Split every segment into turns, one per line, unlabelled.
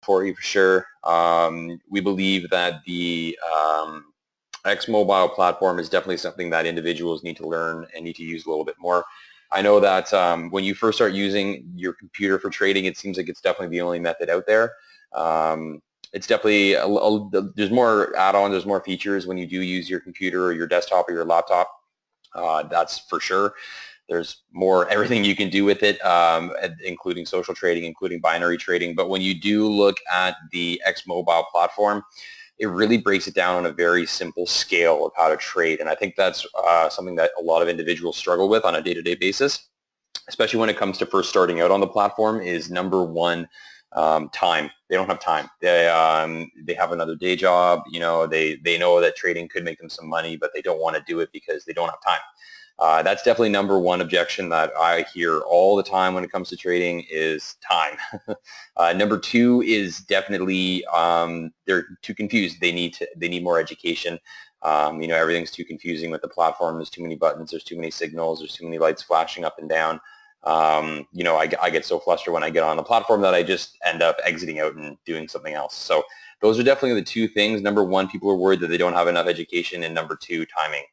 for you for sure. We believe that the xMobile platform is definitely something that individuals need to learn and need to use a little bit more. I know that when you first start using your computer for trading, it seems like it's definitely the only method out there. It's definitely, there's more add-ons, there's more features when you do use your computer or your desktop or your laptop. That's for sure. There's more everything you can do with it, including social trading, including binary trading. But when you do look at the xMobile platform, it really breaks it down on a very simple scale of how to trade. And I think that's something that a lot of individuals struggle with on a day-to-day basis, especially when it comes to first starting out on the platform, is number one, time. They don't have time. They have another day job. You know, they know that trading could make them some money, but they don't want to do it because they don't have time. That's definitely number one objection that I hear all the time when it comes to trading is time. Number two is definitely they're too confused. They need more education. You know, everything's too confusing with the platform. There's too many buttons. There's too many signals. There's too many lights flashing up and down. You know, I get so flustered when I get on the platform that I just end up exiting out and doing something else. So those are definitely the two things. Number one, people are worried that they don't have enough education, and number two, timing.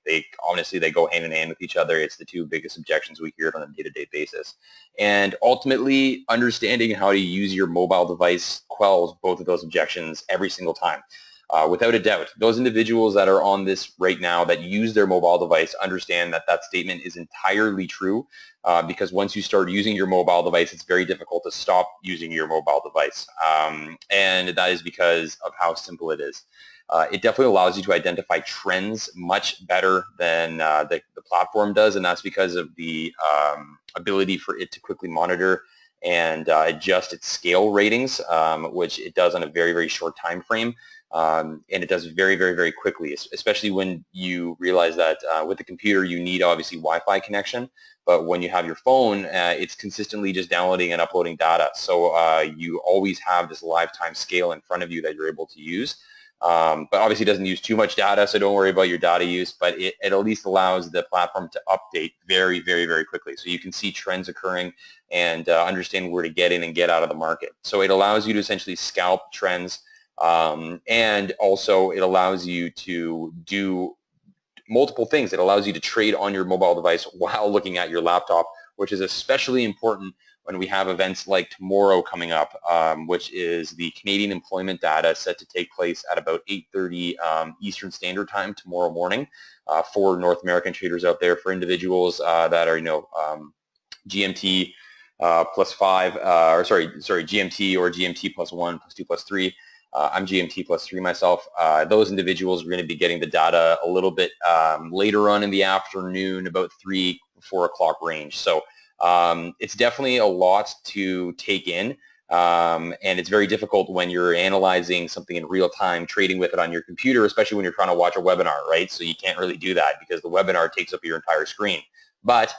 Honestly, they go hand in hand with each other. It's the two biggest objections we hear on a day-to-day basis. And ultimately, understanding how to use your mobile device quells both of those objections every single time. Without a doubt, those individuals that are on this right now that use their mobile device understand that that statement is entirely true, because once you start using your mobile device, it's very difficult to stop using your mobile device. And that is because of how simple it is. It definitely allows you to identify trends much better than the platform does, and that's because of the ability for it to quickly monitor and adjust its scale ratings, which it does on a very, very short time frame. And it does very, very, very quickly, especially when you realize that with the computer you need obviously Wi-Fi connection, but when you have your phone, it's consistently just downloading and uploading data. So you always have this live time scale in front of you that you're able to use. But obviously it doesn't use too much data, so don't worry about your data use, but it at least allows the platform to update very, very, very quickly. So you can see trends occurring and understand where to get in and get out of the market. So it allows you to essentially scalp trends. And also it allows you to do multiple things. It allows you to trade on your mobile device while looking at your laptop, which is especially important when we have events like tomorrow coming up, which is the Canadian employment data set to take place at about 8:30 Eastern Standard Time tomorrow morning for North American traders out there, for individuals that are, you know, GMT +5, or sorry, GMT or GMT +1, +2, +3. I'm GMT +3 myself. Those individuals are going to be getting the data a little bit later on in the afternoon, about 3, 4 o'clock range. So it's definitely a lot to take in, and it's very difficult when you're analyzing something in real time, trading with it on your computer, especially when you're trying to watch a webinar, right? So you can't really do that because the webinar takes up your entire screen. But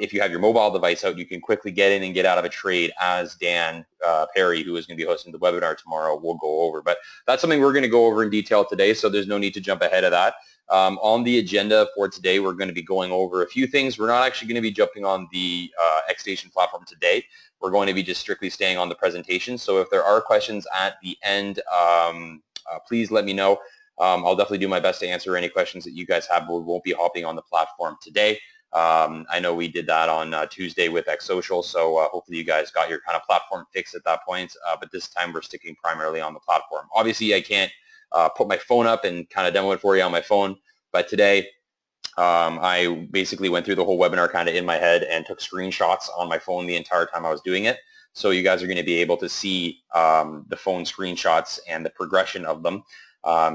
if you have your mobile device out, you can quickly get in and get out of a trade, as Dan Perry, who is going to be hosting the webinar tomorrow, will go over. But that's something we're going to go over in detail today, so there's no need to jump ahead of that. On the agenda for today, we're going to be going over a few things. We're not actually going to be jumping on the xStation platform today. We're going to be just strictly staying on the presentation. So if there are questions at the end, please let me know. I'll definitely do my best to answer any questions that you guys have, but we won't be hopping on the platform today. I know we did that on Tuesday with xSocial, so hopefully you guys got your kind of platform fixed at that point, but this time we're sticking primarily on the platform. Obviously, I can't put my phone up and kind of demo it for you on my phone, but today I basically went through the whole webinar kind of in my head and took screenshots on my phone the entire time I was doing it. So you guys are going to be able to see the phone screenshots and the progression of them.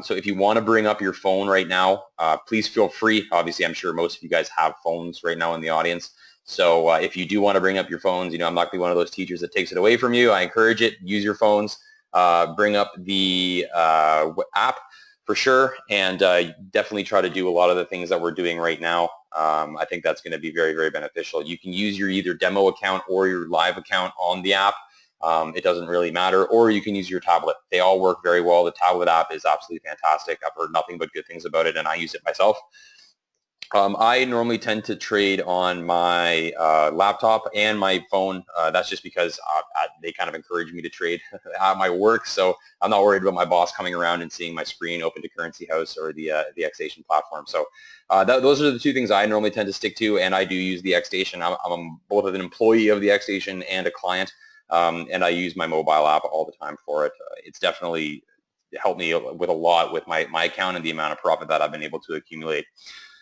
So if you want to bring up your phone right now, please feel free. Obviously, I'm sure most of you guys have phones right now in the audience. So if you do want to bring up your phones, you know, I'm not going to be one of those teachers that takes it away from you. I encourage it. Use your phones. Bring up the app for sure, and definitely try to do a lot of the things that we're doing right now. I think that's going to be very, very beneficial. You can use your either demo account or your live account on the app. It doesn't really matter, or you can use your tablet. They all work very well. The tablet app is absolutely fantastic. I've heard nothing but good things about it, and I use it myself. I normally tend to trade on my laptop and my phone. That's just because they kind of encourage me to trade at my work, so I'm not worried about my boss coming around and seeing my screen open to Currency House or the xStation platform. So those are the two things I normally tend to stick to, and I do use the xStation. I'm both an employee of the xStation and a client, and I use my mobile app all the time for it. It's definitely helped me with a lot with my account and the amount of profit that I've been able to accumulate.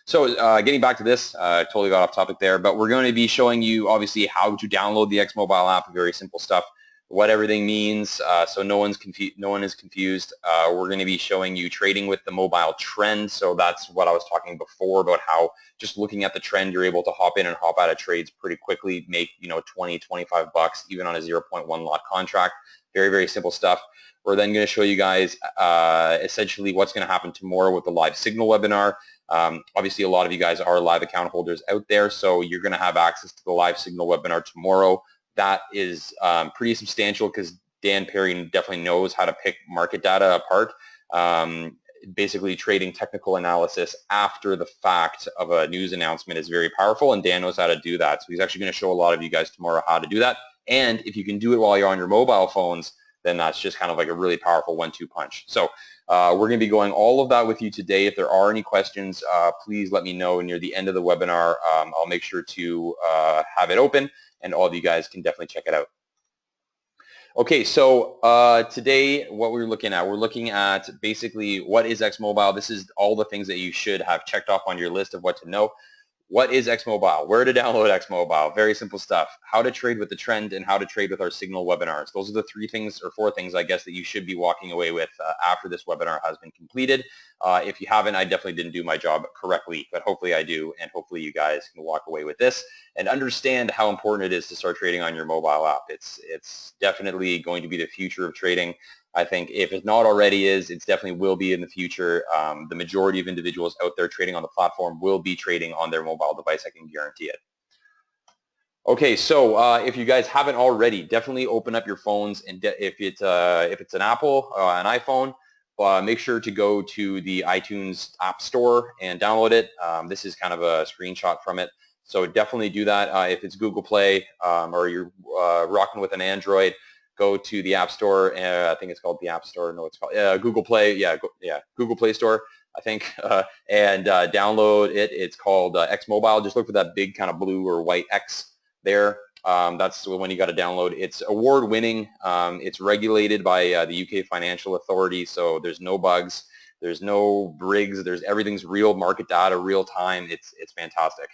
So getting back to this, totally got off topic there, but we're going to be showing you obviously how to download the xMobile app, very simple stuff, what everything means, so no one is confused. We're going to be showing you trading with the mobile trend, so that's what I was talking before about how just looking at the trend, you're able to hop in and hop out of trades pretty quickly, make 20, 25 bucks even on a 0.1 lot contract. Very, very simple stuff. We're then going to show you guys essentially what's going to happen tomorrow with the live signal webinar. Obviously, a lot of you guys are live account holders out there, so you're going to have access to the live signal webinar tomorrow. That is pretty substantial because Dan Perry definitely knows how to pick market data apart. Basically, trading technical analysis after the fact of a news announcement is very powerful, and Dan knows how to do that. So he's actually going to show a lot of you guys tomorrow how to do that. And if you can do it while you're on your mobile phones, then that's just kind of like a really powerful 1-2 punch. So we're going to be going all of that with you today. If there are any questions, please let me know near the end of the webinar. I'll make sure to have it open, and all of you guys can definitely check it out. Okay, so today what we're looking at basically what is xMobile. This is all the things that you should have checked off on your list of what to know. What is xMobile? Where to download xMobile? Very simple stuff. How to trade with the trend and how to trade with our signal webinars. Those are the 3 things or 4 things, I guess, that you should be walking away with after this webinar has been completed. If you haven't, I definitely didn't do my job correctly, but hopefully I do, and hopefully you guys can walk away with this and understand how important it is to start trading on your mobile app. It's definitely going to be the future of trading. I think if it not already is, it definitely will be in the future. The majority of individuals out there trading on the platform will be trading on their mobile device. I can guarantee it. Okay, so if you guys haven't already, definitely open up your phones, and if it's an Apple, an iPhone, make sure to go to the iTunes App Store and download it. This is kind of a screenshot from it, so definitely do that. If it's Google Play or you're rocking with an Android, go to the App Store. I think it's called the App Store. No, it's called Google Play. Yeah, Google Play Store, I think, and download it. It's called xMobile. Just look for that big kind of blue or white X there. That's when you got to download. It's award-winning. It's regulated by the UK Financial Authority, so there's no bugs. There's no rigs. Everything's real market data, real time. It's fantastic.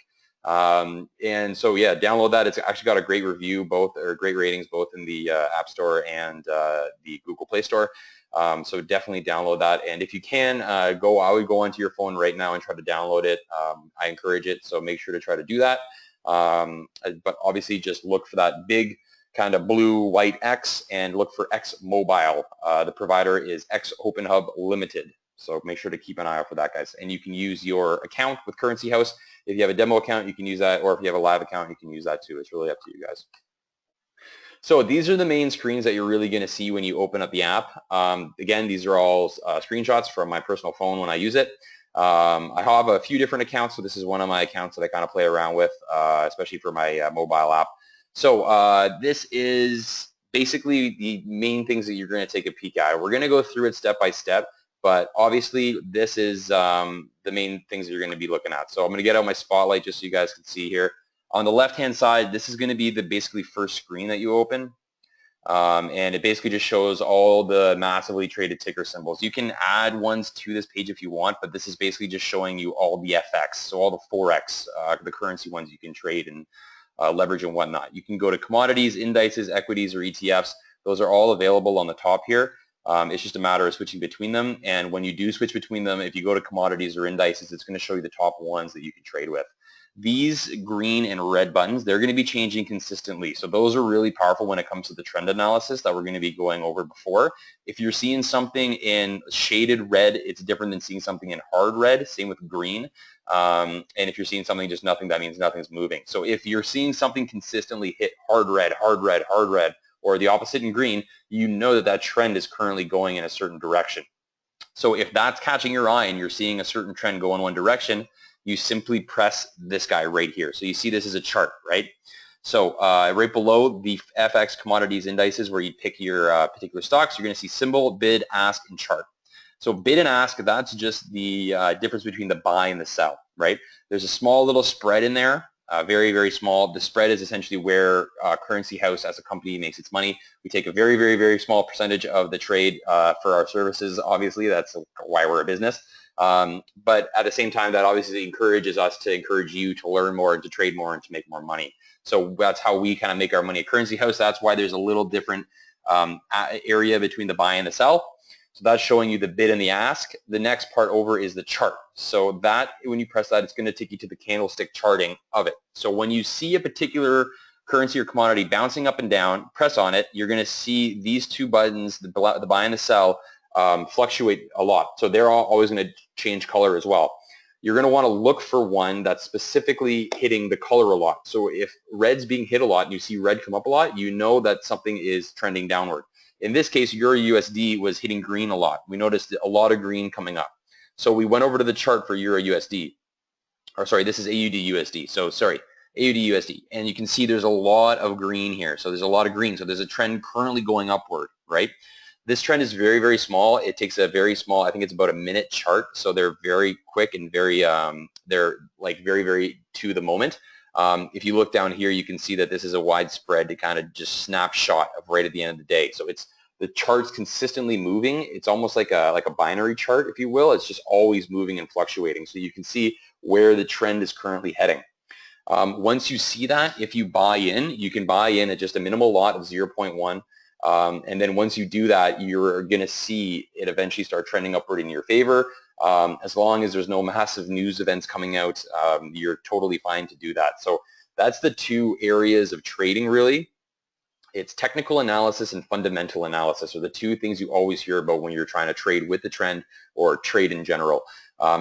And so yeah, download that. It's actually got a great review, great ratings, both in the App Store and the Google Play Store. So definitely download that. And if you can, I would go onto your phone right now and try to download it. I encourage it, so make sure to try to do that. But obviously just look for that big kind of blue white X and look for xMobile. The provider is X Open Hub Limited. So make sure to keep an eye out for that, guys. And you can use your account with Currency House. If you have a demo account, you can use that, or if you have a live account, you can use that too. It's really up to you guys. So these are the main screens that you're really going to see when you open up the app. Again, these are all screenshots from my personal phone when I use it. I have a few different accounts, so this is one of my accounts that I kind of play around with, especially for my mobile app. So this is basically the main things that you're going to take a peek at. We're going to go through it step by step, but obviously this is the main things that you're going to be looking at. So I'm going to get out my spotlight just so you guys can see here. On the left-hand side, this is going to be the basically first screen that you open. And it basically just shows all the massively traded ticker symbols. You can add ones to this page if you want, but this is basically just showing you all the FX, so all the Forex, the currency ones you can trade and leverage and whatnot. You can go to commodities, indices, equities, or ETFs. Those are all available on the top here. It's just a matter of switching between them. And when you do switch between them, if you go to commodities or indices, it's going to show you the top ones that you can trade with. These green and red buttons, they're going to be changing consistently. So those are really powerful when it comes to the trend analysis that we're going to be going over before. If you're seeing something in shaded red, it's different than seeing something in hard red. Same with green. And if you're seeing something just nothing, that means nothing's moving. So if you're seeing something consistently hit hard red, hard red, hard red, or the opposite in green, you know that that trend is currently going in a certain direction. So if that's catching your eye and you're seeing a certain trend go in one direction, you simply press this guy right here. So you see this is a chart, right? So right below the FX commodities indices where you pick your particular stocks, you're going to see symbol, bid, ask, and chart. So bid and ask, that's just the difference between the buy and the sell, right? There's a small little spread in there, very, very small. The spread is essentially where Currency House as a company makes its money. We take a very, very, very small percentage of the trade for our services, obviously. That's why we're a business. But at the same time, that obviously encourages us to encourage you to learn more and to trade more and to make more money. So that's how we kind of make our money at Currency House. That's why there's a little different area between the buy and the sell. So that's showing you the bid and the ask. The next part over is the chart. So that, when you press that, it's going to take you to the candlestick charting of it. So when you see a particular currency or commodity bouncing up and down, press on it, you're going to see these two buttons, the buy and the sell, fluctuate a lot. So they're always going to change color as well. You're going to want to look for one that's specifically hitting the color a lot. So if red's being hit a lot and you see red come up a lot, you know that something is trending downward. In this case, Euro USD was hitting green a lot. We noticed a lot of green coming up. So we went over to the chart for Euro USD. Or sorry, this is AUD USD. So sorry, AUD USD. And you can see there's a lot of green here. So there's a lot of green. So there's a trend currently going upward, right? This trend is very, very small. It takes a very small, I think it's about a minute chart. So they're very quick and very, they're like very, very to the moment. If you look down here, you can see that this is a widespread to kind of just snapshot of right at the end of the day. So it's the chart's consistently moving. It's almost like a binary chart, if you will. It's just always moving and fluctuating. So you can see where the trend is currently heading. Once you see that, if you buy in, you can buy in at just a minimal lot of 0.1. And then once you do that, you're going to see it eventually start trending upward in your favor. As long as there's no massive news events coming out, you're totally fine to do that. So that's the two areas of trading, really. It's technical analysis and fundamental analysis are the two things you always hear about when you're trying to trade with the trend or trade in general.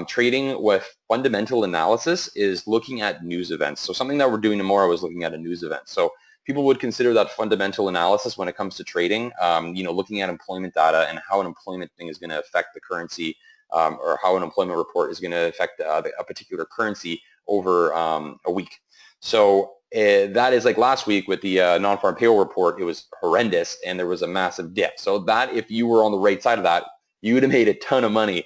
Trading with fundamental analysis is looking at news events. So something that we're doing tomorrow is looking at a news event. So people would consider that fundamental analysis when it comes to trading, looking at employment data and how an employment thing is going to affect the currency or how an employment report is going to affect a particular currency over a week. So that is like last week with the non-farm payroll report, it was horrendous and there was a massive dip. So that, if you were on the right side of that, you would have made a ton of money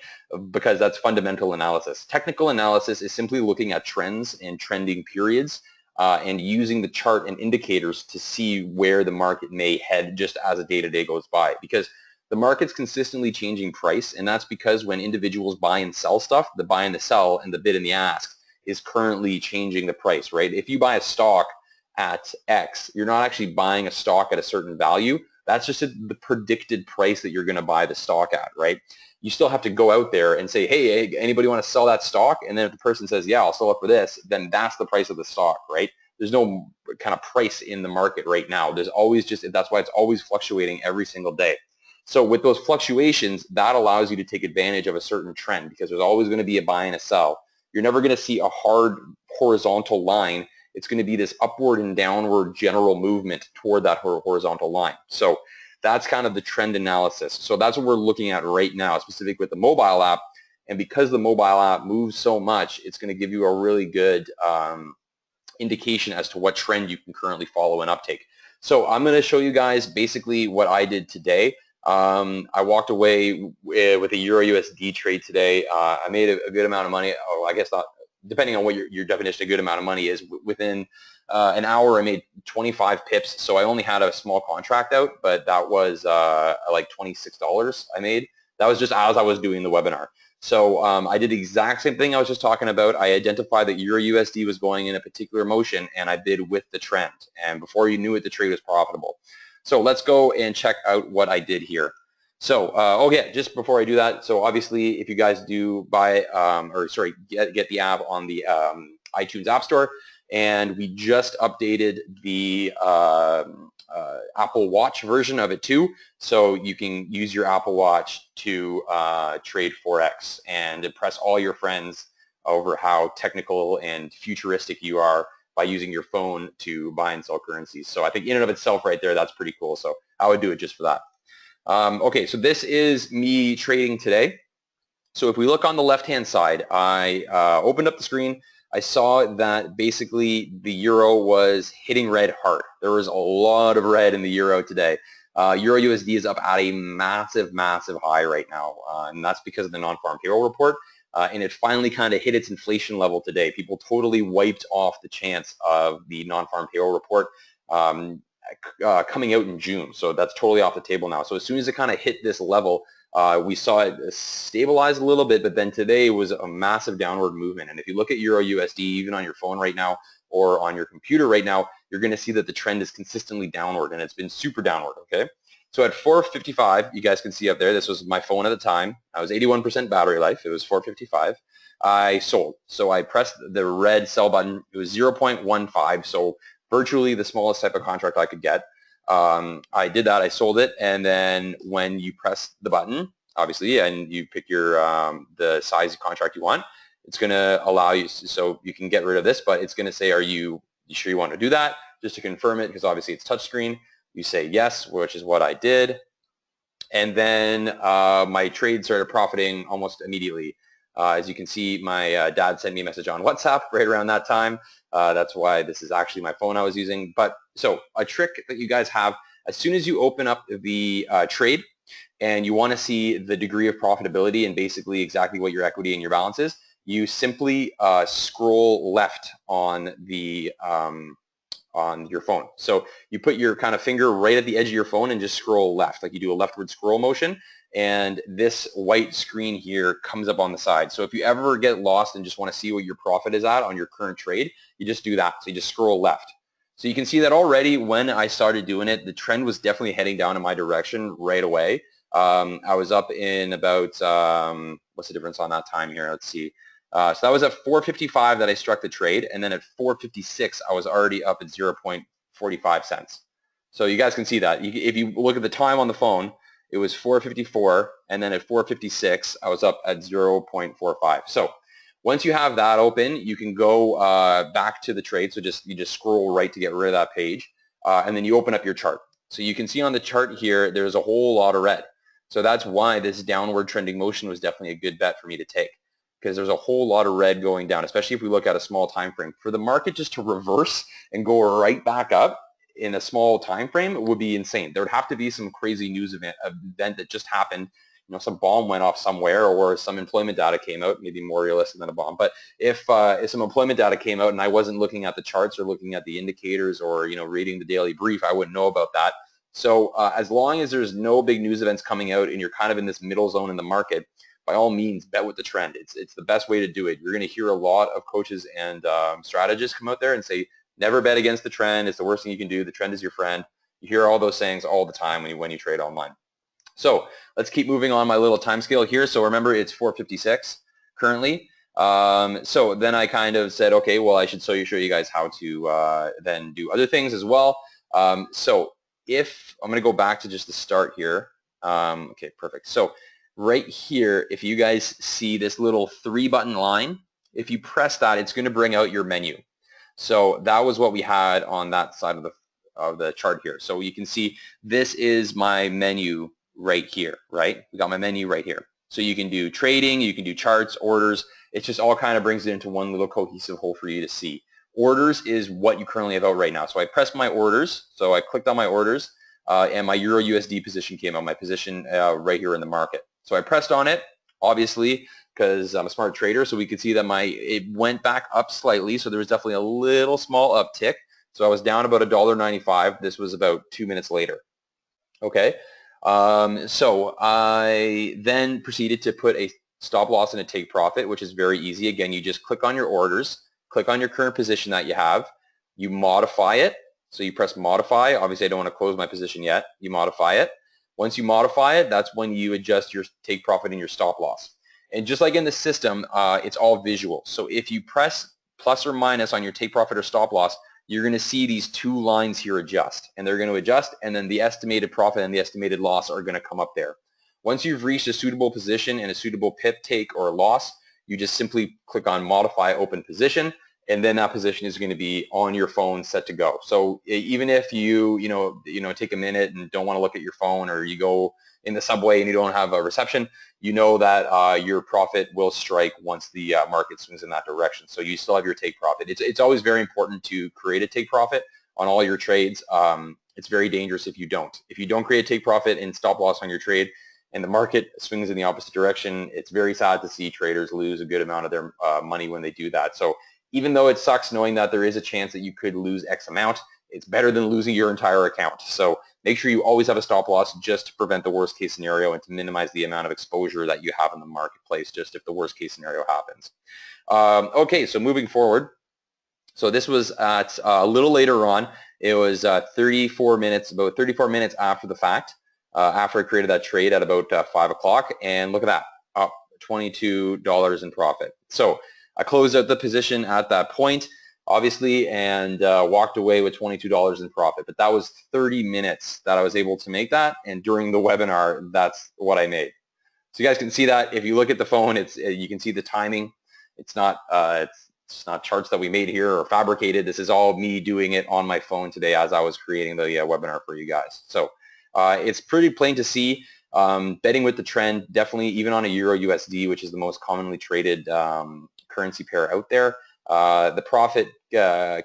because that's fundamental analysis. Technical analysis is simply looking at trends and trending periods and using the chart and indicators to see where the market may head just as a day-to-day goes by. Because the market's consistently changing price, and that's because when individuals buy and sell stuff, the buy and the sell and the bid and the ask is currently changing the price, right? If you buy a stock at X, you're not actually buying a stock at a certain value. That's just the predicted price that you're going to buy the stock at, right? You still have to go out there and say, hey, anybody want to sell that stock? And then if the person says, yeah, I'll sell it for this, then that's the price of the stock, right? There's no kind of price in the market right now. There's always that's why it's always fluctuating every single day. So with those fluctuations, that allows you to take advantage of a certain trend because there's always going to be a buy and a sell. You're never going to see a hard horizontal line. It's going to be this upward and downward general movement toward that horizontal line. So that's kind of the trend analysis. So that's what we're looking at right now, specific with the mobile app. And because the mobile app moves so much, it's going to give you a really good indication as to what trend you can currently follow and uptake. So I'm going to show you guys basically what I did today. I walked away with a Euro USD trade today. I made a good amount of money. Oh, I guess not, depending on what your definition of good amount of money is. Within an hour, I made 25 pips. So I only had a small contract out, but that was like $26 I made. That was just as I was doing the webinar. So I did the exact same thing I was just talking about. I identified that Euro USD was going in a particular motion, and I bid with the trend. And before you knew it, the trade was profitable. So let's go and check out what I did here. So, okay, just before I do that, so obviously if you guys do buy, get the app on the iTunes App Store, and we just updated the Apple Watch version of it too, so you can use your Apple Watch to trade Forex and impress all your friends over how technical and futuristic you are by using your phone to buy and sell currencies. So I think in and of itself right there, that's pretty cool. So I would do it just for that. Okay, so this is me trading today. So if we look on the left-hand side, I opened up the screen. I saw that basically the euro was hitting red hard. There was a lot of red in the euro today. Euro USD is up at a massive, massive high right now, and that's because of the non-farm payroll report. And it finally kind of hit its inflation level today. People totally wiped off the chance of the non-farm payroll report coming out in June. So that's totally off the table now. So as soon as it kind of hit this level, we saw it stabilize a little bit, but then today was a massive downward movement. And if you look at Euro USD, even on your phone right now or on your computer right now, you're going to see that the trend is consistently downward, and it's been super downward, okay? So at 4:55, you guys can see up there, this was my phone at the time. I was 81% battery life. It was 4:55. I sold. So I pressed the red sell button. It was 0.15, so virtually the smallest type of contract I could get. I did that, I sold it, and then when you press the button, obviously, and you pick your the size contract you want, it's going to allow you, so you can get rid of this, but it's going to say, are you sure you want to do that? Just to confirm it, because obviously it's touchscreen. You say yes, which is what I did, and then my trade started profiting almost immediately. As you can see, my dad sent me a message on WhatsApp right around that time. That's why this is actually my phone I was using. But so a trick that you guys have, as soon as you open up the trade and you want to see the degree of profitability and basically exactly what your equity and your balance is, you simply scroll left on the on your phone. So you put your kind of finger right at the edge of your phone and just scroll left, like you do a leftward scroll motion, and this white screen here comes up on the side. So if you ever get lost and just want to see what your profit is at on your current trade, you just do that. So you just scroll left. So you can see that already when I started doing it, the trend was definitely heading down in my direction right away. I was up in about, what's the difference on that time here? Let's see. So that was at 4:55 that I struck the trade, and then at 4:56 I was already up at 0.45 cents. So you guys can see that. If you look at the time on the phone, it was 4:54, and then at 4:56 I was up at 0.45. So once you have that open, you can go back to the trade. So you just scroll right to get rid of that page, and then you open up your chart. So you can see on the chart here, there's a whole lot of red. So that's why this downward trending motion was definitely a good bet for me to take, because there's a whole lot of red going down, especially if we look at a small time frame. For the market just to reverse and go right back up in a small time frame would be insane. There would have to be some crazy news event that just happened. You know, some bomb went off somewhere, or some employment data came out, maybe more realistic than a bomb. But if some employment data came out and I wasn't looking at the charts or looking at the indicators or, you know, reading the daily brief, I wouldn't know about that. So as long as there's no big news events coming out and you're kind of in this middle zone in the market, by all means, bet with the trend. It's the best way to do it. You're going to hear a lot of coaches and strategists come out there and say, never bet against the trend. It's the worst thing you can do. The trend is your friend. You hear all those sayings all the time when you trade online. So let's keep moving on my little time scale here. So remember, it's 4:56 currently. So then I kind of said, okay, well, I should show you guys how to then do other things as well. So if I'm going to go back to just the start here. Okay, perfect. So right here, if you guys see this little 3-button line, if you press that, it's going to bring out your menu. So that was what we had on that side of the chart here. So you can see this is my menu right here, right? We got my menu right here. So you can do trading, you can do charts, orders. It just all kind of brings it into one little cohesive whole for you to see. Orders is what you currently have out right now. So I pressed my orders. So I clicked on my orders, and my Euro USD position came out, my position right here in the market. So I pressed on it, obviously, because I'm a smart trader, so we could see that it went back up slightly, so there was definitely a little small uptick. So I was down about $1.95. This was about 2 minutes later. Okay, so I then proceeded to put a stop loss and a take profit, which is very easy. Again, you just click on your orders, click on your current position that you have, you modify it. So you press modify. Obviously, I don't want to close my position yet. You modify it. Once you modify it, that's when you adjust your take profit and your stop loss. And just like in the system, it's all visual. So if you press plus or minus on your take profit or stop loss, you're going to see these 2 lines here adjust. And they're going to adjust, and then the estimated profit and the estimated loss are going to come up there. Once you've reached a suitable position and a suitable pip take or loss, you just simply click on modify open position, and then that position is going to be on your phone set to go. So even if you take a minute and don't want to look at your phone, or you go in the subway and you don't have a reception, you know that your profit will strike once the market swings in that direction. So you still have your take profit. It's always very important to create a take profit on all your trades. It's very dangerous if you don't. If you don't create a take profit and stop loss on your trade and the market swings in the opposite direction, it's very sad to see traders lose a good amount of their money when they do that. So even though it sucks knowing that there is a chance that you could lose X amount, it's better than losing your entire account. So make sure you always have a stop loss just to prevent the worst case scenario and to minimize the amount of exposure that you have in the marketplace just if the worst case scenario happens. Okay, so moving forward. So this was at a little later on. It was 34 minutes, about 34 minutes after the fact, after I created that trade at about 5 o'clock. And look at that, up $22 in profit. So I closed out the position at that point, obviously, and walked away with $22 in profit. But that was 30 minutes that I was able to make that. And during the webinar, that's what I made. So you guys can see that if you look at the phone, you can see the timing. It's not charts that we made here or fabricated. This is all me doing it on my phone today as I was creating the webinar for you guys. So it's pretty plain to see. Betting with the trend, definitely, even on a Euro USD, which is the most commonly traded currency pair out there, the profit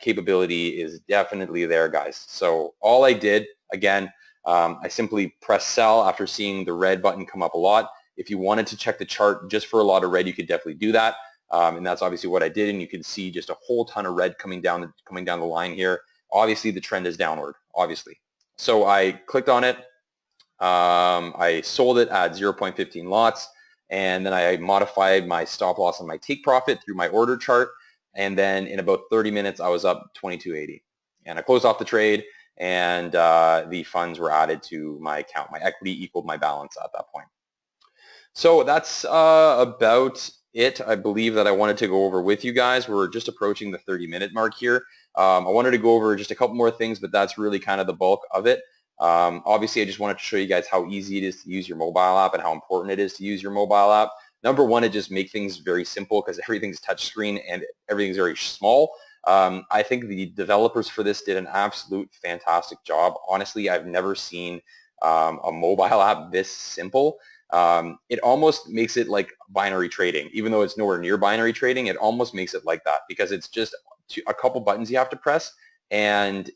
capability is definitely there, guys. So all I did, again, I simply pressed sell after seeing the red button come up a lot. If you wanted to check the chart just for a lot of red, you could definitely do that. And that's obviously what I did, and you can see just a whole ton of red coming down the line here. Obviously, the trend is downward, obviously. So I clicked on it. I sold it at 0.15 lots, and then I modified my stop loss and my take profit through my order chart, and then in about 30 minutes, I was up 22.80. And I closed off the trade, and the funds were added to my account. My equity equaled my balance at that point. So that's about it, I believe, that I wanted to go over with you guys. We're just approaching the 30-minute mark here. I wanted to go over just a couple more things, but that's really kind of the bulk of it. Obviously, I just wanted to show you guys how easy it is to use your mobile app and how important it is to use your mobile app. Number one, it just makes things very simple because everything's touchscreen and everything's very small. I think the developers for this did an absolute fantastic job. Honestly, I've never seen a mobile app this simple. It almost makes it like binary trading. Even though it's nowhere near binary trading, it almost makes it like that because it's just a couple buttons you have to press, and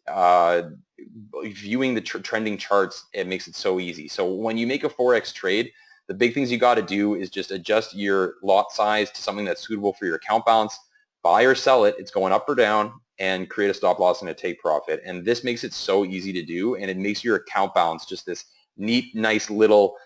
viewing the trending charts, it makes it so easy. So when you make a Forex trade, the big things you got to do is just adjust your lot size to something that's suitable for your account balance, buy or sell it, it's going up or down, and create a stop loss and a take profit. And this makes it so easy to do, and it makes your account balance just this neat, nice little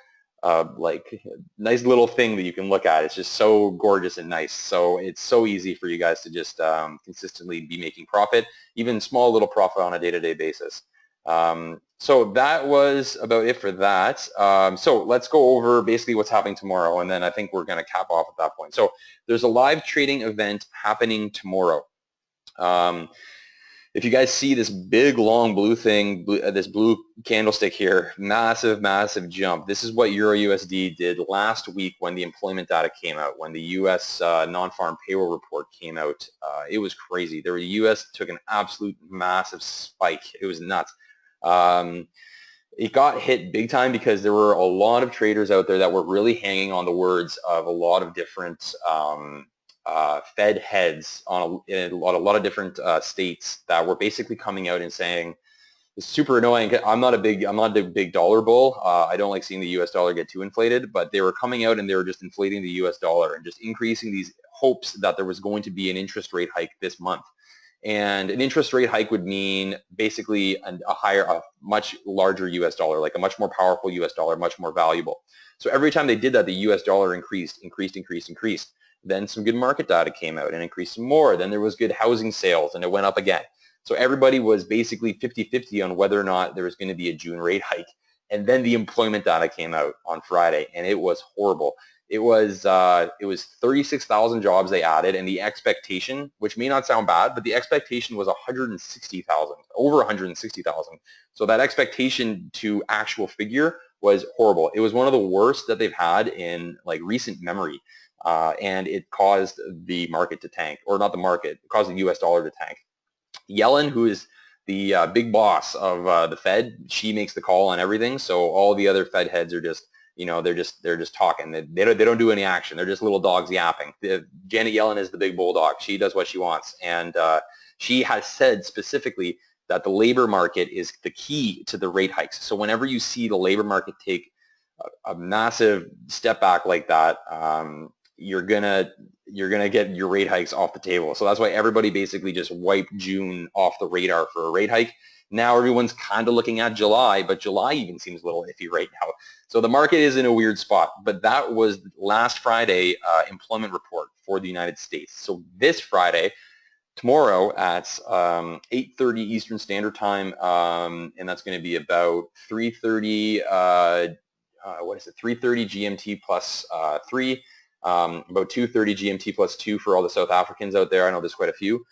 nice little thing that you can look at. It's just so gorgeous and nice. So it's so easy for you guys to just consistently be making profit, even small little profit on a day-to-day basis. So that was about it for that. So let's go over basically what's happening tomorrow, and then I think we're going to cap off at that point. So there's a live trading event happening tomorrow. If you guys see this big long blue thing, this blue candlestick here, massive, massive jump. This is what Euro USD did last week when the employment data came out, when the U.S. non-farm payroll report came out. It was crazy. The U.S. took an absolute massive spike. It was nuts. It got hit big time because there were a lot of traders out there that were really hanging on the words of a lot of different Fed heads in a lot of different states that were basically coming out and saying, it's super annoying. I'm not a big dollar bull. I don't like seeing the U.S. dollar get too inflated, but they were coming out and they were just inflating the U.S. dollar and just increasing these hopes that there was going to be an interest rate hike this month. And an interest rate hike would mean basically a much larger U.S. dollar, like a much more powerful U.S. dollar, much more valuable. So every time they did that, the U.S. dollar increased. Then some good market data came out and increased some more. Then there was good housing sales and it went up again. So everybody was basically 50-50 on whether or not there was going to be a June rate hike. And then the employment data came out on Friday and it was horrible. It was 36,000 jobs they added, and the expectation, which may not sound bad, but the expectation was 160,000, over 160,000. So that expectation to actual figure was horrible. It was one of the worst that they've had in like recent memory. And it caused the market to tank, or not the market, it caused the U.S. dollar to tank. Yellen, who is the big boss of the Fed, she makes the call on everything, so all the other Fed heads are just they're just talking. They don't do any action. They're just little dogs yapping. Janet Yellen is the big bulldog. She does what she wants, and she has said specifically that the labor market is the key to the rate hikes. So whenever you see the labor market take a massive step back like that, you're gonna get your rate hikes off the table. So that's why everybody basically just wiped June off the radar for a rate hike. Now everyone's kind of looking at July, but July even seems a little iffy right now. So the market is in a weird spot. But that was last Friday employment report for the United States. So this Friday, tomorrow at 8:30 Eastern Standard Time, and that's going to be about 3:30. What is it? 3:30 GMT plus 3. About 2:30 GMT plus 2 for all the South Africans out there. I know there's quite a few.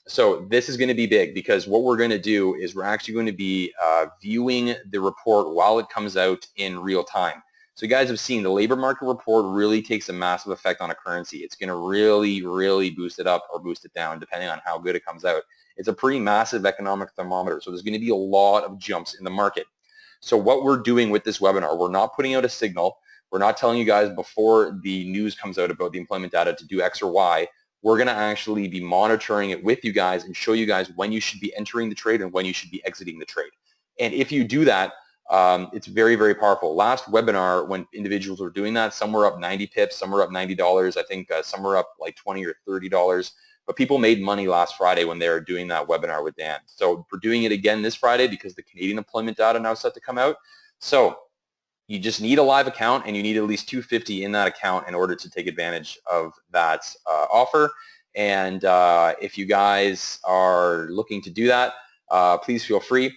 So this is going to be big because what we're going to do is we're actually going to be viewing the report while it comes out in real time. So you guys have seen the labor market report really takes a massive effect on a currency. It's going to really, really boost it up or boost it down depending on how good it comes out. It's a pretty massive economic thermometer. So there's going to be a lot of jumps in the market. So what we're doing with this webinar, we're not putting out a signal. We're not telling you guys before the news comes out about the employment data to do X or Y. We're going to actually be monitoring it with you guys and show you guys when you should be entering the trade and when you should be exiting the trade. And if you do that, it's very, very powerful. Last webinar, when individuals were doing that, some were up 90 pips, some were up $90. I think some were up like $20 or $30. But people made money last Friday when they were doing that webinar with Dan. So we're doing it again this Friday because the Canadian employment data now is set to come out. So you just need a live account and you need at least 250 in that account in order to take advantage of that offer. And if you guys are looking to do that, please feel free.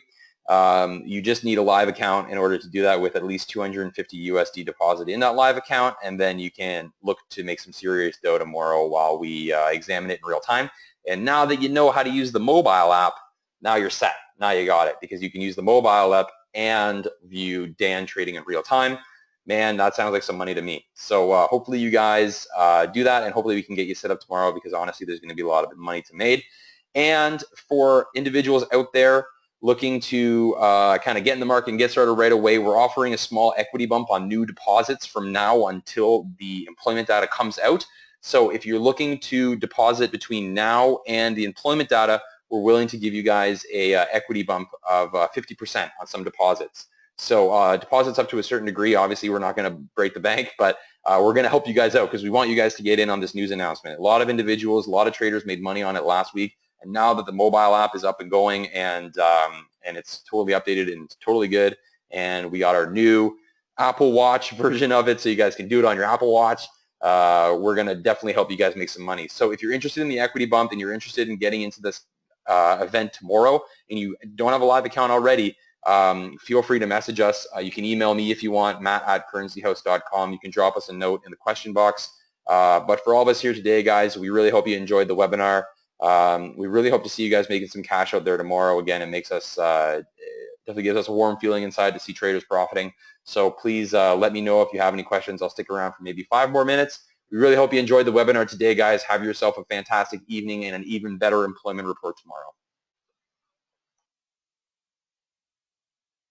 You just need a live account in order to do that with at least 250 USD deposit in that live account, and then you can look to make some serious dough tomorrow while we examine it in real time. And now that you know how to use the mobile app, now you're set. Now you got it, because you can use the mobile app and view Dan trading in real time. Man, that sounds like some money to me. So hopefully you guys do that, and hopefully we can get you set up tomorrow, because honestly there's going to be a lot of money to made. And for individuals out there looking to kind of get in the market and get started right away, we're offering a small equity bump on new deposits from now until the employment data comes out. So if you're looking to deposit between now and the employment data, we're willing to give you guys a equity bump of 50% on some deposits. So deposits up to a certain degree, obviously we're not going to break the bank, but we're going to help you guys out because we want you guys to get in on this news announcement. A lot of individuals, a lot of traders made money on it last week. And now that the mobile app is up and going and it's totally updated and it's totally good, and we got our new Apple Watch version of it so you guys can do it on your Apple Watch, we're going to definitely help you guys make some money. So if you're interested in the equity bump and you're interested in getting into this event tomorrow and you don't have a live account already, feel free to message us. You can email me if you want, matt@currencyhouse.com. You can drop us a note in the question box. But for all of us here today, guys, we really hope you enjoyed the webinar. We really hope to see you guys making some cash out there tomorrow. Again, it makes us, definitely gives us a warm feeling inside to see traders profiting. So please let me know if you have any questions. I'll stick around for maybe 5 more minutes. We really hope you enjoyed the webinar today, guys. Have yourself a fantastic evening and an even better employment report tomorrow.